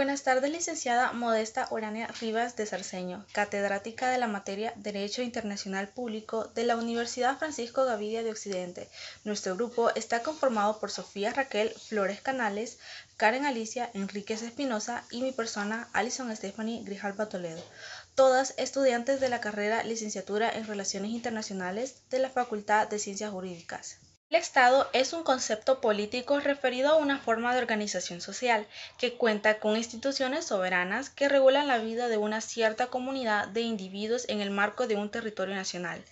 Buenas tardes, licenciada Modesta Urania Rivas de Cerceño, catedrática de la materia Derecho Internacional Público de la Universidad Francisco Gavidia de Occidente. Nuestro grupo está conformado por Sofía Raquel Flores Canales, Karen Alicia Enríquez Espinosa y mi persona, Alison Stephanie Grijalva Toledo, todas estudiantes de la carrera Licenciatura en Relaciones Internacionales de la Facultad de Ciencias Jurídicas. El Estado es un concepto político referido a una forma de organización social que cuenta con instituciones soberanas que regulan la vida de una cierta comunidad de individuos en el marco de un territorio nacional.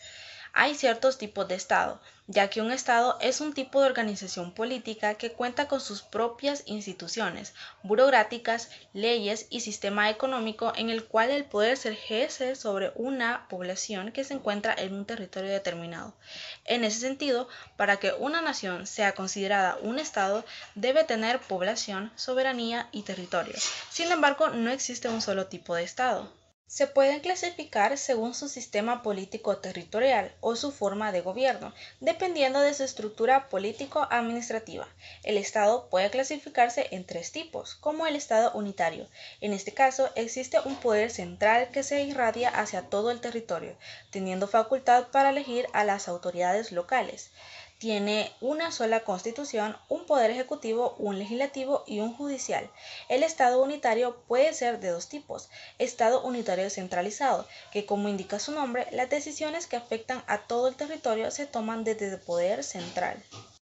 Hay ciertos tipos de Estado, ya que un Estado es un tipo de organización política que cuenta con sus propias instituciones burocráticas, leyes y sistema económico en el cual el poder se ejerce sobre una población que se encuentra en un territorio determinado. En ese sentido, para que una nación sea considerada un Estado, debe tener población, soberanía y territorio. Sin embargo, no existe un solo tipo de Estado. Se pueden clasificar según su sistema político territorial o su forma de gobierno, dependiendo de su estructura político-administrativa. El Estado puede clasificarse en tres tipos, como el Estado unitario. En este caso, existe un poder central que se irradia hacia todo el territorio, teniendo facultad para elegir a las autoridades locales. Tiene una sola constitución, un poder ejecutivo, un legislativo y un judicial. El Estado unitario puede ser de dos tipos: Estado unitario centralizado, que como indica su nombre, las decisiones que afectan a todo el territorio se toman desde el poder central.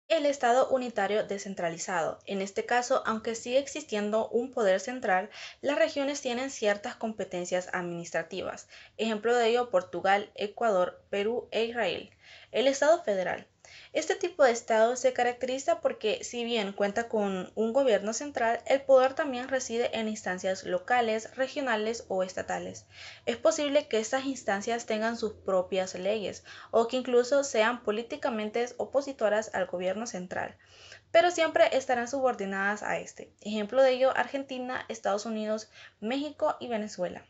El Estado unitario descentralizado. En este caso, aunque sigue existiendo un poder central, las regiones tienen ciertas competencias administrativas. Ejemplo de ello, Portugal, Ecuador, Perú e Israel. El Estado federal. Este tipo de Estado se caracteriza porque, si bien cuenta con un gobierno central, el poder también reside en instancias locales, regionales o estatales. Es posible que estas instancias tengan sus propias leyes o que incluso sean políticamente opositoras al gobierno central, pero siempre estarán subordinadas a este. Ejemplo de ello, Argentina, Estados Unidos, México y Venezuela.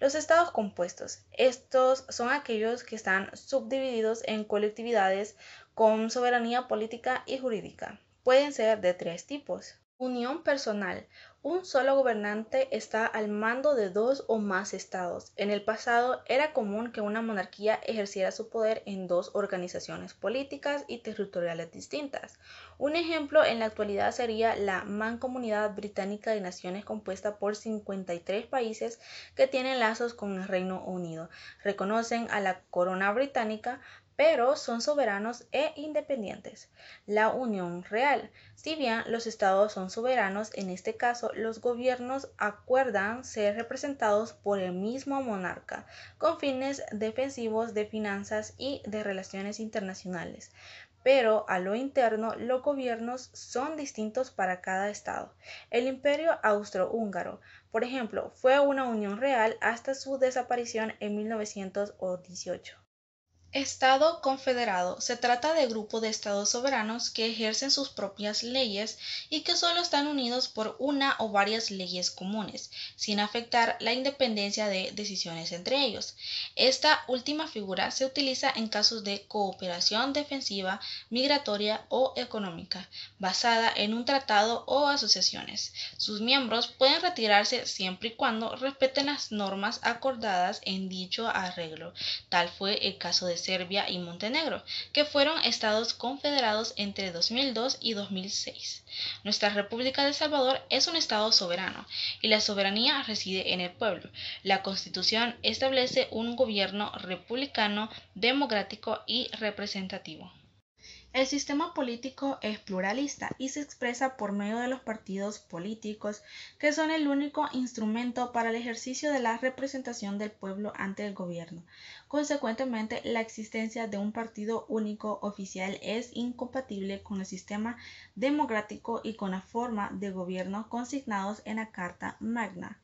Los estados compuestos. Estos son aquellos que están subdivididos en colectividades con soberanía política y jurídica. Pueden ser de tres tipos. Unión personal. Un solo gobernante está al mando de dos o más estados. En el pasado era común que una monarquía ejerciera su poder en dos organizaciones políticas y territoriales distintas. Un ejemplo en la actualidad sería la Mancomunidad Británica de Naciones, compuesta por 53 países que tienen lazos con el Reino Unido. Reconocen a la corona británica, pero son soberanos e independientes. La Unión Real. Si bien los estados son soberanos, en este caso los gobiernos acuerdan ser representados por el mismo monarca, con fines defensivos de finanzas y de relaciones internacionales. Pero a lo interno, los gobiernos son distintos para cada estado. El Imperio Austrohúngaro, por ejemplo, fue una unión real hasta su desaparición en 1918. Estado confederado. Se trata de grupo de estados soberanos que ejercen sus propias leyes y que solo están unidos por una o varias leyes comunes, sin afectar la independencia de decisiones entre ellos. Esta última figura se utiliza en casos de cooperación defensiva, migratoria o económica, basada en un tratado o asociaciones. Sus miembros pueden retirarse siempre y cuando respeten las normas acordadas en dicho arreglo. Tal fue el caso de Serbia y Montenegro, que fueron estados confederados entre 2002 y 2006. Nuestra República de Salvador es un estado soberano y la soberanía reside en el pueblo. La Constitución establece un gobierno republicano, democrático y representativo. El sistema político es pluralista y se expresa por medio de los partidos políticos, que son el único instrumento para el ejercicio de la representación del pueblo ante el gobierno. Consecuentemente, la existencia de un partido único oficial es incompatible con el sistema democrático y con la forma de gobierno consignados en la Carta Magna.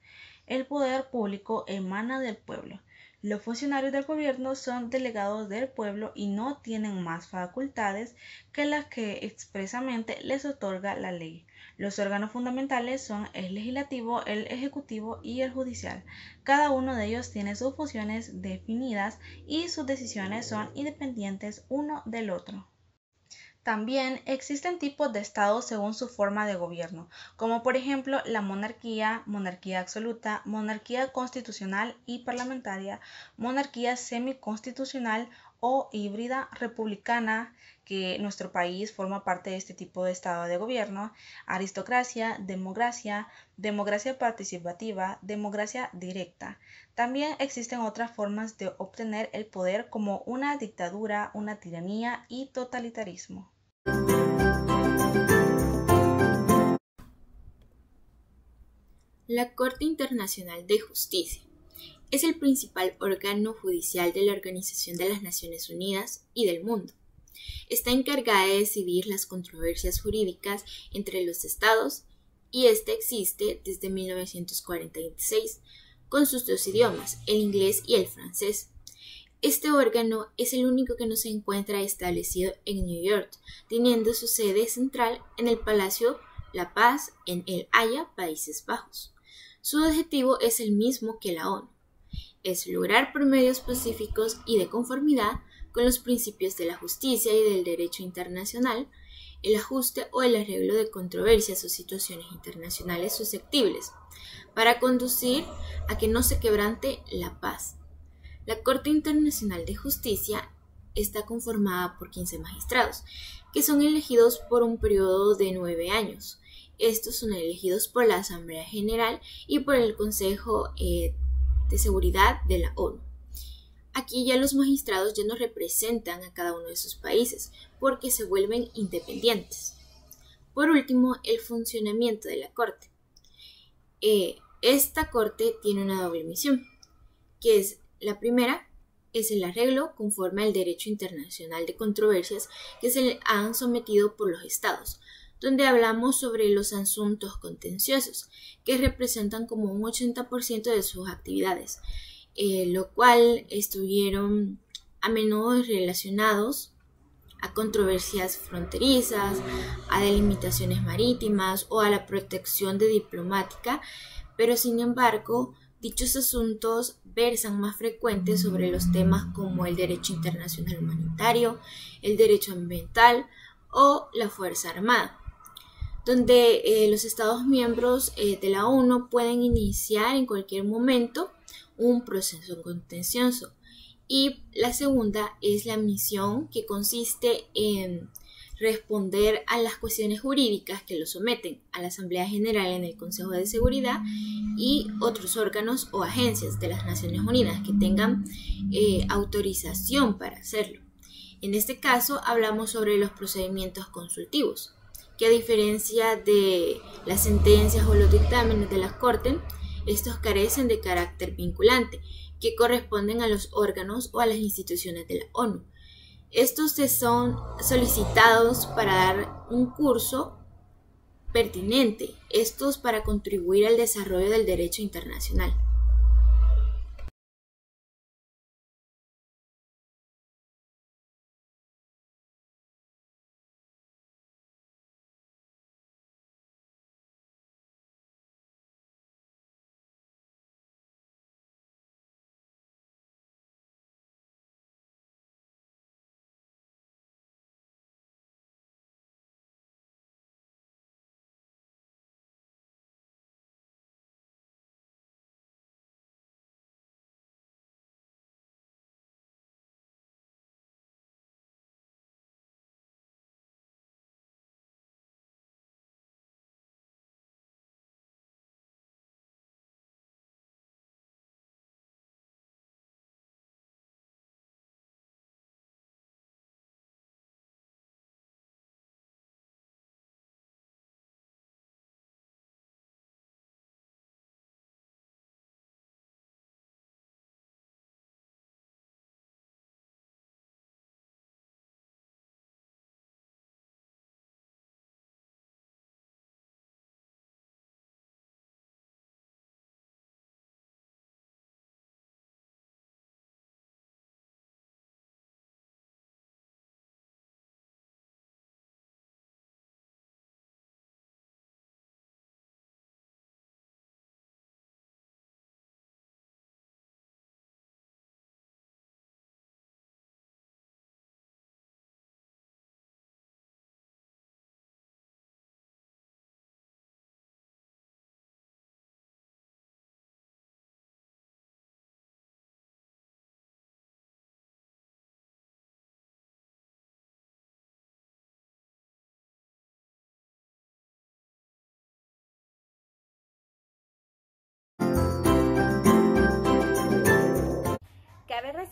El poder público emana del pueblo. Los funcionarios del gobierno son delegados del pueblo y no tienen más facultades que las que expresamente les otorga la ley. Los órganos fundamentales son el legislativo, el ejecutivo y el judicial. Cada uno de ellos tiene sus funciones definidas y sus decisiones son independientes uno del otro. También existen tipos de estados según su forma de gobierno, como por ejemplo la monarquía, monarquía absoluta, monarquía constitucional y parlamentaria, monarquía semiconstitucional o híbrida republicana, que nuestro país forma parte de este tipo de estado de gobierno, aristocracia, democracia, democracia participativa, democracia directa. También existen otras formas de obtener el poder como una dictadura, una tiranía y totalitarismo. La Corte Internacional de Justicia es el principal órgano judicial de la Organización de las Naciones Unidas y del mundo. Está encargada de decidir las controversias jurídicas entre los estados y este existe desde 1946 con sus dos idiomas, el inglés y el francés. Este órgano es el único que no se encuentra establecido en New York, teniendo su sede central en el Palacio La Paz en El Haya, Países Bajos. Su objetivo es el mismo que la ONU, es lograr por medios pacíficos y de conformidad con los principios de la justicia y del derecho internacional, el ajuste o el arreglo de controversias o situaciones internacionales susceptibles, para conducir a que no se quebrante la paz. La Corte Internacional de Justicia está conformada por 15 magistrados, que son elegidos por un periodo de 9 años. Estos son elegidos por la Asamblea General y por el Consejo de Seguridad de la ONU. Aquí ya los magistrados ya no representan a cada uno de sus países, porque se vuelven independientes. Por último, el funcionamiento de la Corte. Esta Corte tiene una doble misión, que es la primera, es el arreglo conforme al derecho internacional de controversias que se le han sometido por los estados, donde hablamos sobre los asuntos contenciosos, que representan como un 80% de sus actividades, lo cual estuvieron a menudo relacionados a controversias fronterizas, a delimitaciones marítimas o a la protección de diplomática, pero sin embargo, dichos asuntos versan más frecuentes sobre los temas como el derecho internacional humanitario, el derecho ambiental o la Fuerza Armada, donde los Estados miembros de la ONU pueden iniciar en cualquier momento un proceso contencioso. Y la segunda es la misión, que consiste en responder a las cuestiones jurídicas que lo someten a la Asamblea General en el Consejo de Seguridad y otros órganos o agencias de las Naciones Unidas que tengan autorización para hacerlo. En este caso hablamos sobre los procedimientos consultivos, que a diferencia de las sentencias o los dictámenes de la Corte, estos carecen de carácter vinculante, que corresponden a los órganos o a las instituciones de la ONU. Estos se son solicitados para dar un curso pertinente, estos para contribuir al desarrollo del derecho internacional.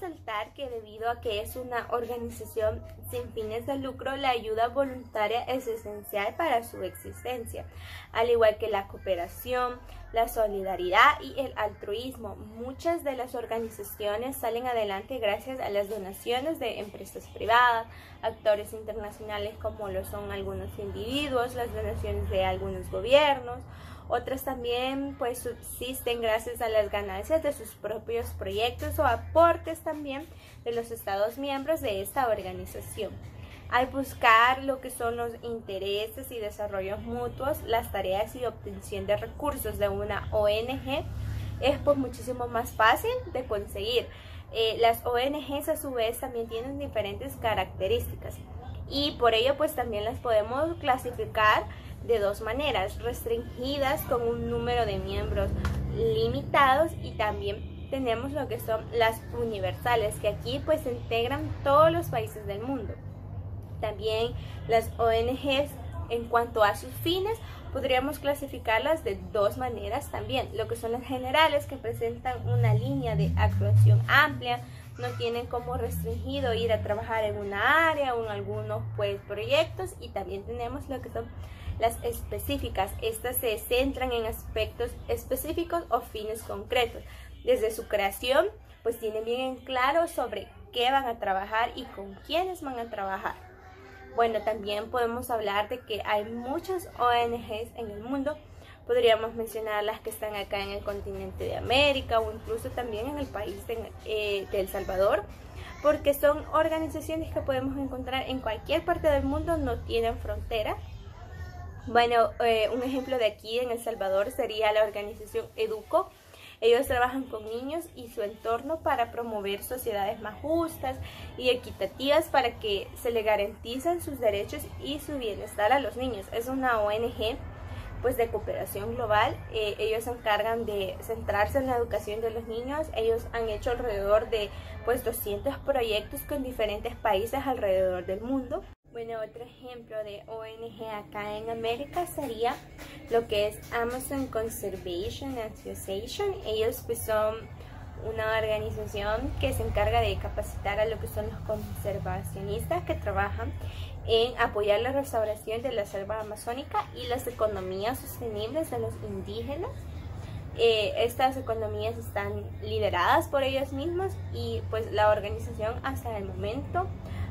resaltar que debido a que es una organización sin fines de lucro, la ayuda voluntaria es esencial para su existencia, al igual que la cooperación, la solidaridad y el altruismo. Muchas de las organizaciones salen adelante gracias a las donaciones de empresas privadas, actores internacionales como lo son algunos individuos, las donaciones de algunos gobiernos. Otras también pues subsisten gracias a las ganancias de sus propios proyectos o aportes también de los Estados miembros de esta organización. Al buscar lo que son los intereses y desarrollos mutuos, las tareas y obtención de recursos de una ONG es pues muchísimo más fácil de conseguir. Las ONGs a su vez también tienen diferentes características y por ello pues también las podemos clasificar de dos maneras: restringidas con un número de miembros limitados, y también tenemos lo que son las universales, que aquí pues se integran todos los países del mundo. También las ONGs, en cuanto a sus fines, podríamos clasificarlas de dos maneras también: lo que son las generales, que presentan una línea de actuación amplia, no tienen como restringido ir a trabajar en una área o en algunos pues proyectos, y también tenemos lo que son las específicas. Estas se centran en aspectos específicos o fines concretos. Desde su creación pues tienen bien en claro sobre qué van a trabajar y con quiénes van a trabajar. Bueno, también podemos hablar de que hay muchas ONGs en el mundo. Podríamos mencionar las que están acá en el continente de América o incluso también en el país de El Salvador, porque son organizaciones que podemos encontrar en cualquier parte del mundo, no tienen frontera. Bueno, un ejemplo de aquí en El Salvador sería la organización Educo. Ellos trabajan con niños y su entorno para promover sociedades más justas y equitativas para que se le garanticen sus derechos y su bienestar a los niños. Es una ONG pues de cooperación global. Ellos se encargan de centrarse en la educación de los niños. Ellos han hecho alrededor de pues 200 proyectos con diferentes países alrededor del mundo. Bueno, otro ejemplo de ONG acá en América sería lo que es Amazon Conservation Association. Ellos pues son una organización que se encarga de capacitar a lo que son los conservacionistas que trabajan en apoyar la restauración de la selva amazónica y las economías sostenibles de los indígenas. Estas economías están lideradas por ellos mismos y pues la organización hasta el momento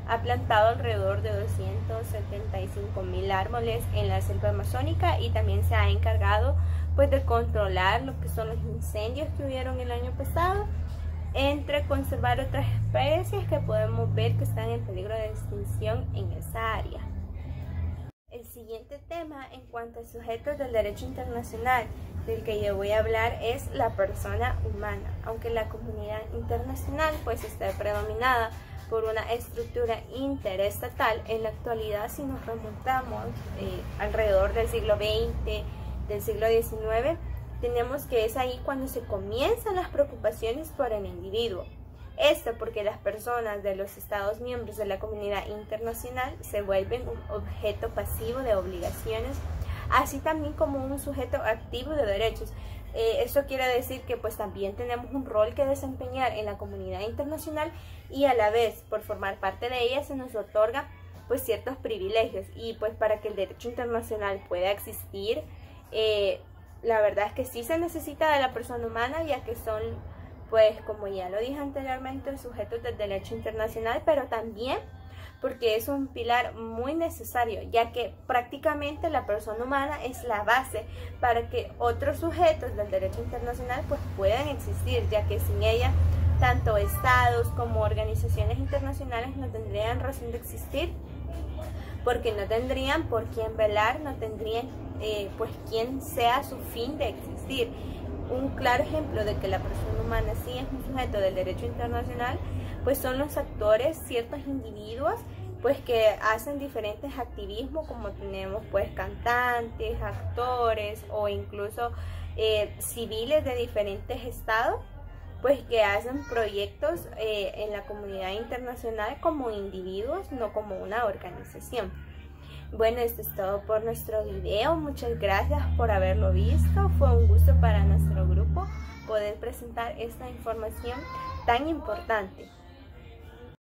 ha plantado alrededor de 275,000 árboles en la selva amazónica, y también se ha encargado pues de controlar lo que son los incendios que hubieron el año pasado, entre conservar otras especies que podemos ver que están en peligro de extinción en esa área. El siguiente tema en cuanto a sujetos del derecho internacional del que yo voy a hablar es la persona humana. Aunque la comunidad internacional pues está predominada por una estructura interestatal, en la actualidad, si nos remontamos alrededor del siglo XX, del siglo XIX, tenemos que es ahí cuando se comienzan las preocupaciones por el individuo. Esto porque las personas de los Estados miembros de la comunidad internacional se vuelven un objeto pasivo de obligaciones, así también como un sujeto activo de derechos. Eso quiere decir que pues también tenemos un rol que desempeñar en la comunidad internacional, y a la vez por formar parte de ella se nos otorga pues ciertos privilegios, y pues para que el derecho internacional pueda existir, la verdad es que sí se necesita de la persona humana, ya que son pues como ya lo dije anteriormente sujetos del derecho internacional, pero también porque es un pilar muy necesario, ya que prácticamente la persona humana es la base para que otros sujetos del derecho internacional pues puedan existir, ya que sin ella tanto estados como organizaciones internacionales no tendrían razón de existir, porque no tendrían por quién velar, no tendrían pues quién sea su fin de existir. Un claro ejemplo de que la persona humana sí es un sujeto del derecho internacional pues son los actores, ciertos individuos pues que hacen diferentes activismos, como tenemos pues cantantes, actores o incluso civiles de diferentes estados, pues que hacen proyectos en la comunidad internacional como individuos, no como una organización. Bueno, esto es todo por nuestro video. Muchas gracias por haberlo visto. Fue un gusto para nuestro grupo poder presentar esta información tan importante.